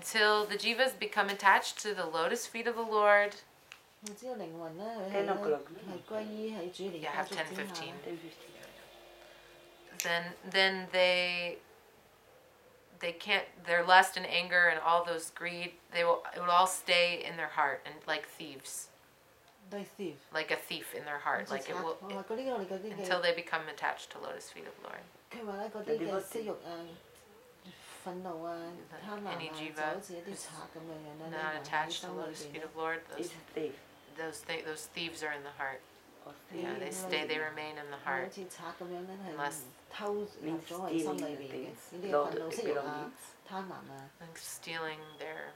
until the jivas become attached to the lotus feet of the Lord. Yeah, have 10:15. Then they can't, their lust and anger and all those greed, it will all stay in their heart, and like thieves. Like a thief in their heart, like it will until they become attached to lotus feet of Lord. Any jiva who's not attached to lotus feet of Lord, those thieves are in the heart. Yeah, they remain in the heart. Unless like stealing their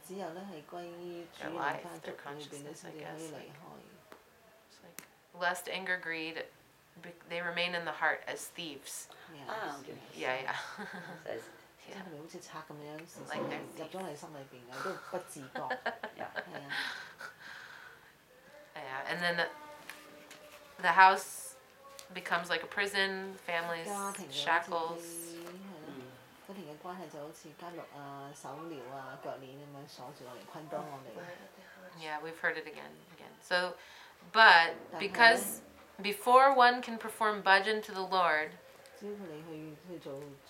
life, their consciousness, I guess. It's like lust, anger, greed, they remain in the heart as thieves. Yeah. Like they're yeah, and then the house becomes like a prison, families, shackles. Yeah, we've heard it again. So, but because before one can perform bhajan to the Lord,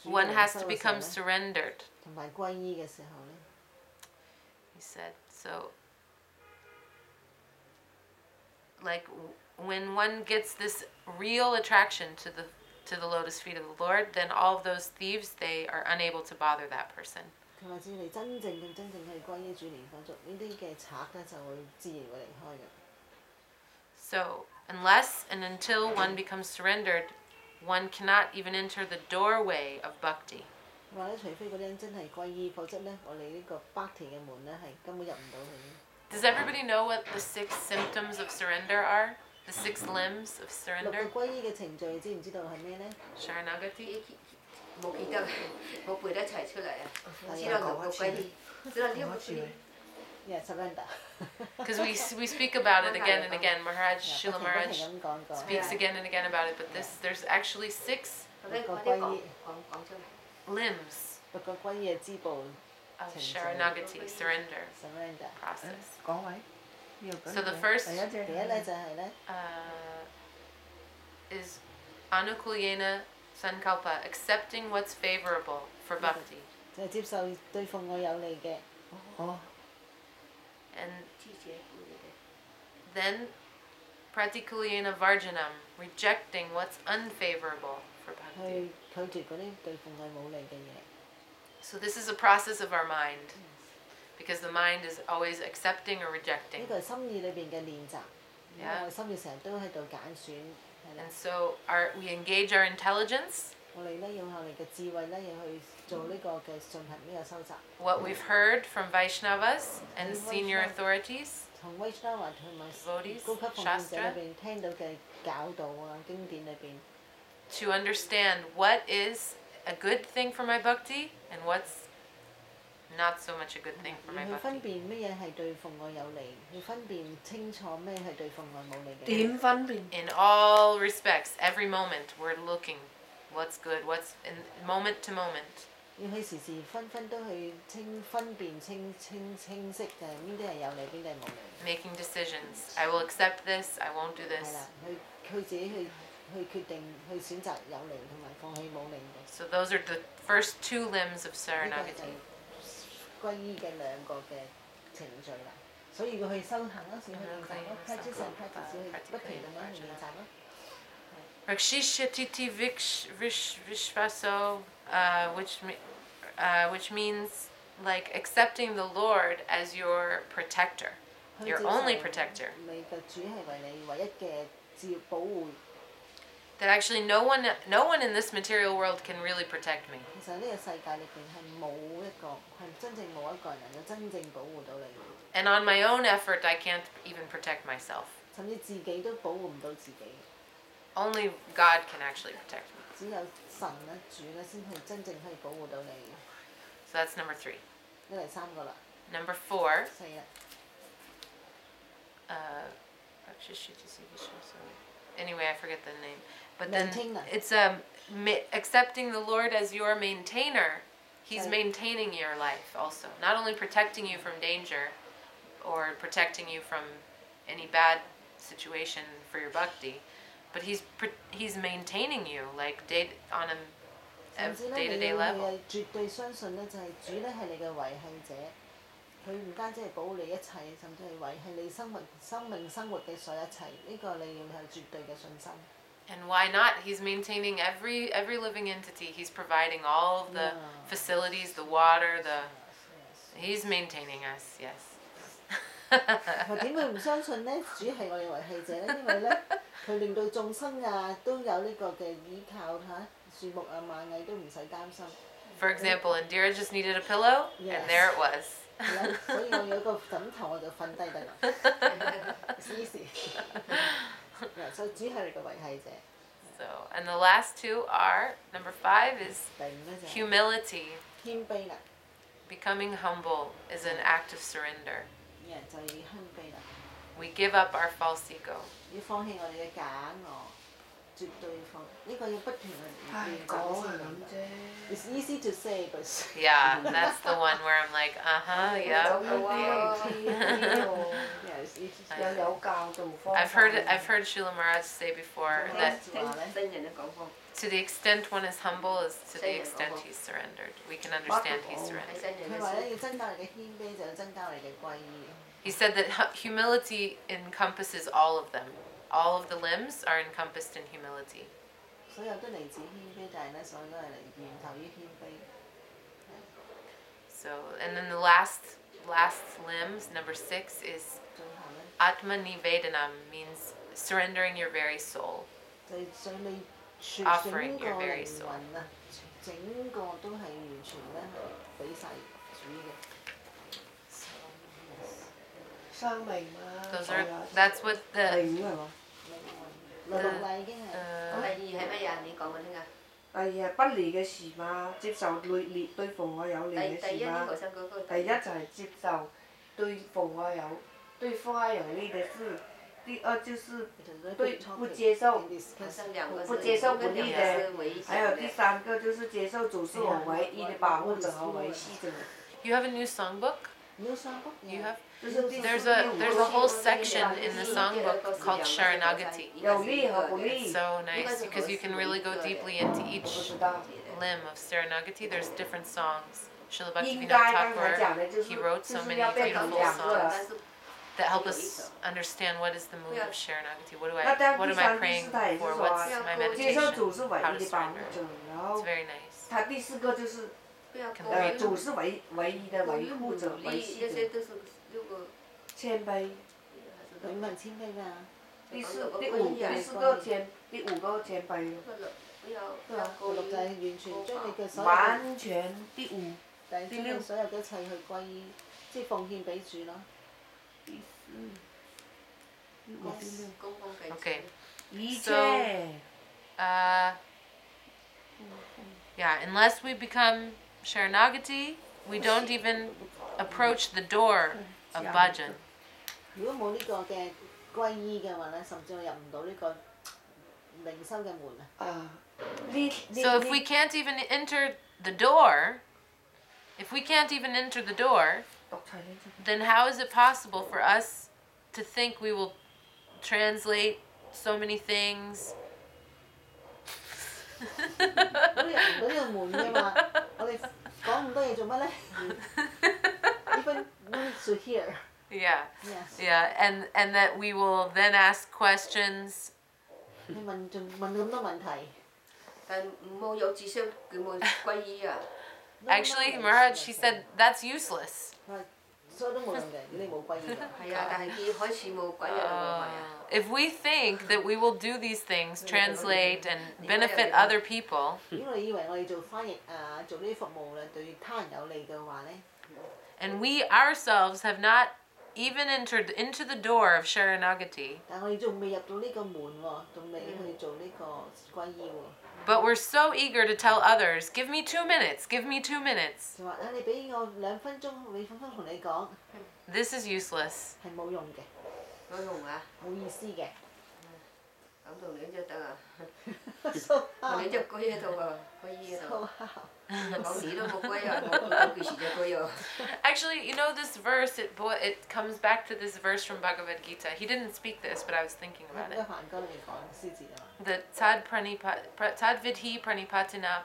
one has to become surrendered. He said, so like when one gets this real attraction to the lotus feet of the Lord, then all of those thieves, they are unable to bother that person. So unless and until one becomes surrendered, one cannot even enter the doorway of bhakti. Does everybody know what the 6 symptoms of surrender are? The 6 limbs of surrender? Sharanagati? Yeah, surrender. Because we speak about it again and again. Maharaj, Srila Maharaj speaks again and again about it. But there's actually 6 limbs of Sharanagati, surrender process. So the first is Anukulyena Sankalpa, accepting what's favorable for bhakti. And then Pratikulyena Varjanam, rejecting what's unfavorable for bhakti. So this is a process of our mind, because the mind is always accepting or rejecting. Yeah. And so we engage our intelligence, what we've heard from Vaishnavas and senior authorities, devotees, Shastra, to understand what is a good thing for my bhakti and what's not so much a good thing for my bhakti. In all respects, every moment, we're looking what's good, what's in moment to moment. Making decisions. I will accept this, I won't do this. So those are the first 2 limbs of Saranagati. Rakshishyatiti Vishvaso, which means like accepting the Lord as your protector, your only protector. That actually no one in this material world can really protect me. And on my own effort, I can't even protect myself. Only God can actually protect me. So that's number 3. Number 4. Anyway, I forget the name. But then it's accepting the Lord as your maintainer. He's maintaining your life also. Not only protecting you from danger or protecting you from any bad situation for your bhakti, but he's maintaining you like on a day-to-day level. 絕對相信咧，就係主咧係你嘅維繫者，佢唔單止係保護你一切，甚至係維繫你生命生活嘅所有一切，呢個你要係絕對嘅信心。And why not? He's maintaining every living entity. He's providing all of the facilities, the water, He's maintaining us. Yes. 點會唔相信咧？主係我哋維繫者咧，因為咧佢令到眾生啊都有呢個嘅依靠嚇，樹木啊螞蟻都唔使擔心。For example, Indira just needed a pillow, and there it was. 所以我有個枕頭我就瞓低得啦。It's easy. Yeah, 所以主係你嘅維繫者。So, and the last two are, number 5 is humility. 謙卑啦。Becoming humble is an act of surrender. 就係謙卑啦。We give up our false ego. 要放棄我哋嘅假我，絕對放。呢個要不斷去練習先明啫。It's easy to say, but yeah, that's the one where I'm like, yeah. I've heard Srila Maharaj say before that to the extent one is humble is to the extent he's surrendered. We can understand he's surrendered. He said that humility encompasses all of them. All of the limbs are encompassed in humility. So, and then the last limbs, number 6, is Atma Nivedanam, means surrendering your very soul. Offering your very soul. That's what the 第二係乜嘢？你講嗰啲啊？第二係不離嘅事嘛，接受對奉我有利嘅事嘛。第一就係接受對奉我有對方有利的事，第二就是對不接受不利的，還有第三個就是接受主是我唯一的保護者和維繫者。You have a new songbook? New songbook? You have? There's a whole section in the songbook called Sharanagati. It's so nice because you can really go deeply into each limb of Sharanagati. There's different songs. Srila Bhaktivinoda Thakur, he wrote so many beautiful songs that help us understand what is the mood of Sharanagati. What am I praying for? What's my meditation? How to surrender. It's very nice. 主是唯一的維護者、維繫者。謙卑。永恆謙卑啊！第四個謙卑。六就係完全將你嘅所有完全第五。將你所有嘅一切去歸依，即係奉獻俾主咯。Okay. 一切。Yeah, unless we become Sharanagati, we don't even approach the door of bhajan. 如果冇呢個嘅歸依嘅話咧，甚至我入唔到呢個靈修嘅門啊。So if we can't even enter the door, then how is it possible for us to think we will translate so many things? 我哋入唔到呢個門嘅嘛，我哋講咁多嘢做乜咧 ？Even need to hear. Yeah. Yes. Yeah, and that we will then ask questions. 你問咁多問題。但冇有智商佢冇歸依啊。Actually, Maharaj, she said that's useless. 所以都冇用嘅，如果你冇歸依。係啊，但係佢開始冇歸依啦，冇 If we think that we will do these things, translate and benefit other people, 如果你以為我哋做翻譯啊，做呢啲服務咧對他人有利嘅話咧 and we ourselves have not even entered into the door of Sharanagati, 但係我哋仲未入到呢個門喎，仲未去做呢個歸依喎。but we're so eager to tell others, give me 2 minutes, give me 2 minutes. 就話你俾我2分鐘，2分鐘同你講。This is useless. 係冇用嘅。冇用啊！冇意思嘅。Actually, you know this verse, it comes back to this verse from Bhagavad Gita. He didn't speak this, but I was thinking about it. The tad vidhi pranipatina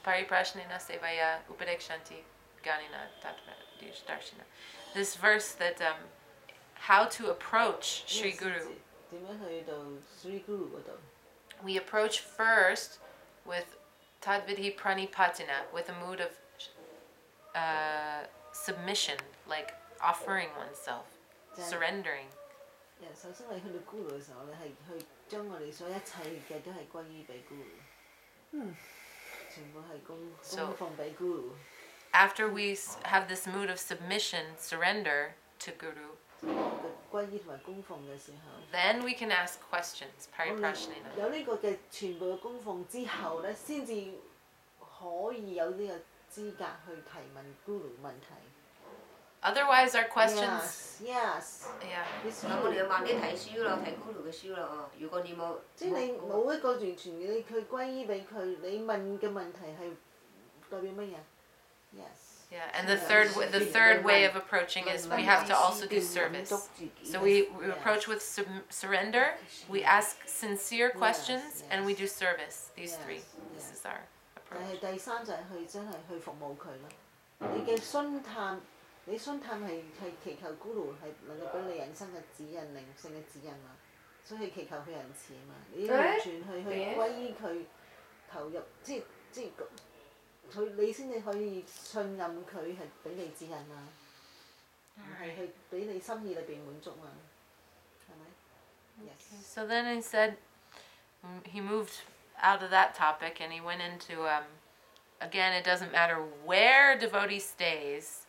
pariprashnena sevaya upadekshanti ganina darshina. This verse that how to approach Sri Guru. We approach first with tadvidhi pranipatina, with a mood of submission, like offering oneself, surrendering. So, after we have this mood of submission, surrender to Guru, then we can ask questions. Pariprashnena. Otherwise, our questions. Yes. Yeah. Yeah, and the third way of approaching is we have to also do service. So we approach with surrender, we ask sincere questions, and we do service. These three. This is our approach. So then I said, he moved out of that topic and he went into, again, it doesn't matter where a devotee stays,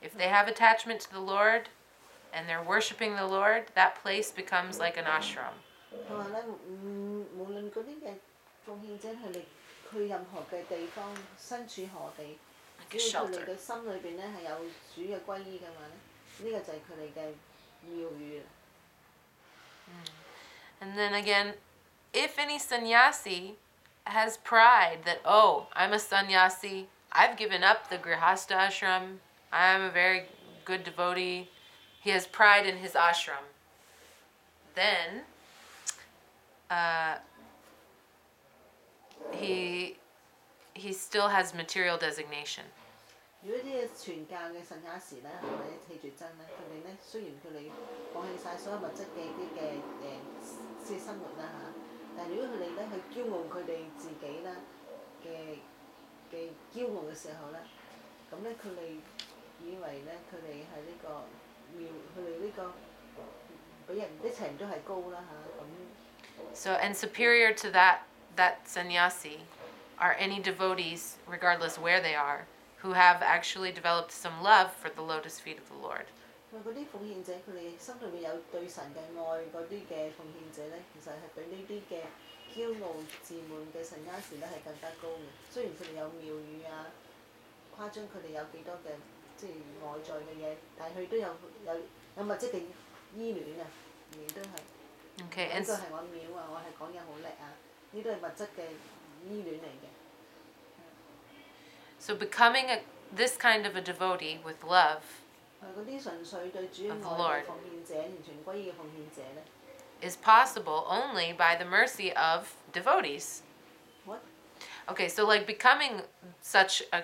if they have attachment to the Lord and they're worshiping the Lord, that place becomes like an ashram. Like a shelter. And then again, if any sannyasi has pride that, oh, I'm a sannyasi, I've given up the grihastha ashram, I'm a very good devotee, he has pride in his ashram, then he still has material designation. So, and superior to that sannyasi are any devotees, regardless where they are, who have actually developed some love for the lotus feet of the Lord. Okay, and so becoming this kind of a devotee with love of the Lord is possible only by the mercy of devotees. What? Okay, so like becoming such a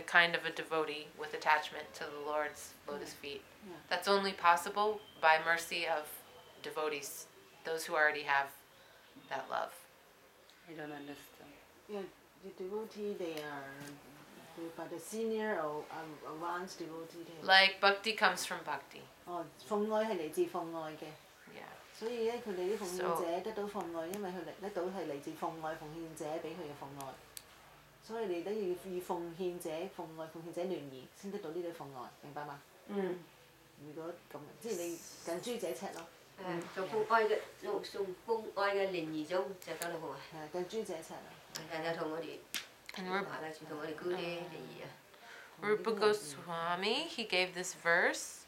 kind of a devotee with attachment to the Lord's lotus feet, that's only possible by mercy of devotees, those who already have that love. I don't understand. Yeah, the devotee, they are by the senior or advanced devotee. Like bhakti comes from bhakti. Oh, 奉愛係嚟自奉愛嘅。Yeah. 所以咧，佢哋啲奉獻者得到奉愛，因為佢得到係嚟自奉愛奉獻者俾佢嘅奉愛。所以你都要與奉獻者、奉愛奉獻者聯誼，先得到呢啲奉愛，明白嗎？嗯。如果咁，即係你近朱者赤咯。從奉愛嘅聯誼中就得到奉愛。係近朱者赤啊！就同我哋。And Rupa Goswami, he gave this verse.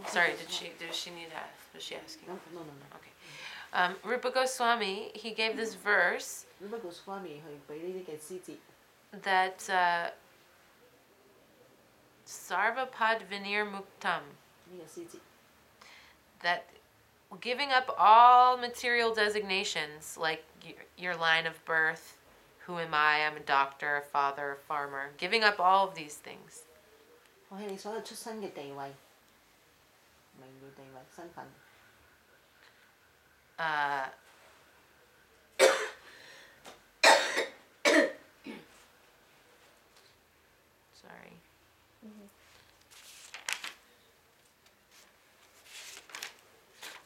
Sorry, did she need that? Was she asking? No. Okay. Rupa Goswami, he gave this verse that Sarvapad Vinir Muktam, that giving up all material designations, like your line of birth, who am I? I'm a doctor, a father, a farmer. Giving up all of these things. Sorry.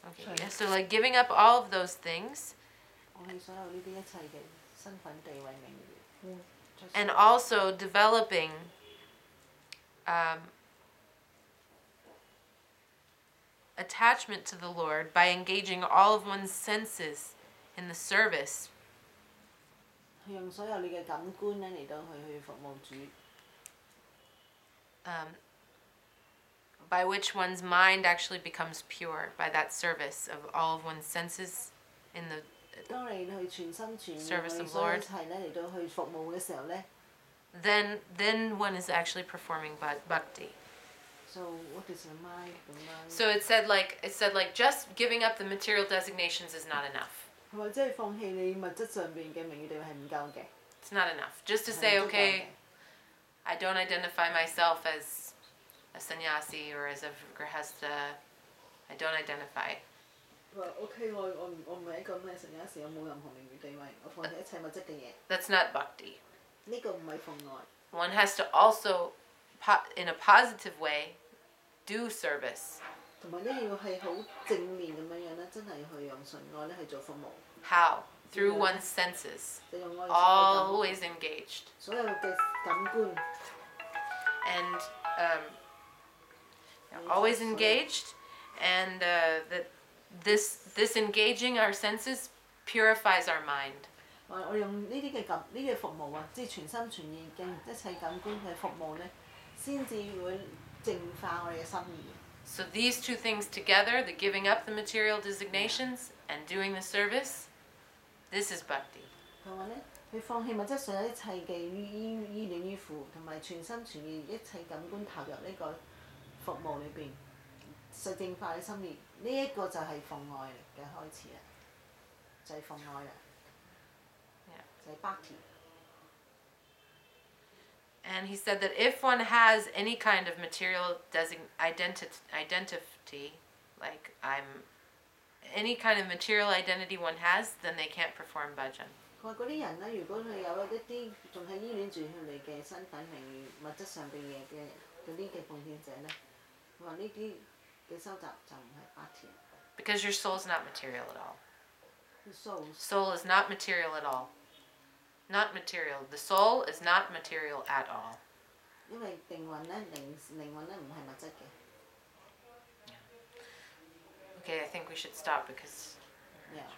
Okay, yeah, so like giving up all of those things. And also developing attachment to the Lord by engaging all of one's senses in the service. By which one's mind actually becomes pure, by that service of all of one's senses in the service of Lord. Then one is actually performing bhakti. So what is the mind? So it said like just giving up the material designations is not enough. It's not enough. Just to say, okay, I don't identify myself as a sannyasi or as a grihastha. I don't identify. That's not bhakti. One has to also, in a positive way, do service. How? Through one's senses. Always engaged. And always engaged, and that this engaging our senses purifies our mind. So these two things together, the giving up the material designations and doing the service, this is bhakti. And he said that if one has any kind of material identity, like any kind of material identity one has, then they can't perform bhajan. Because your soul is not material at all. Soul is not material at all. Not material. The soul is not material at all. Okay, I think we should stop because... Yeah.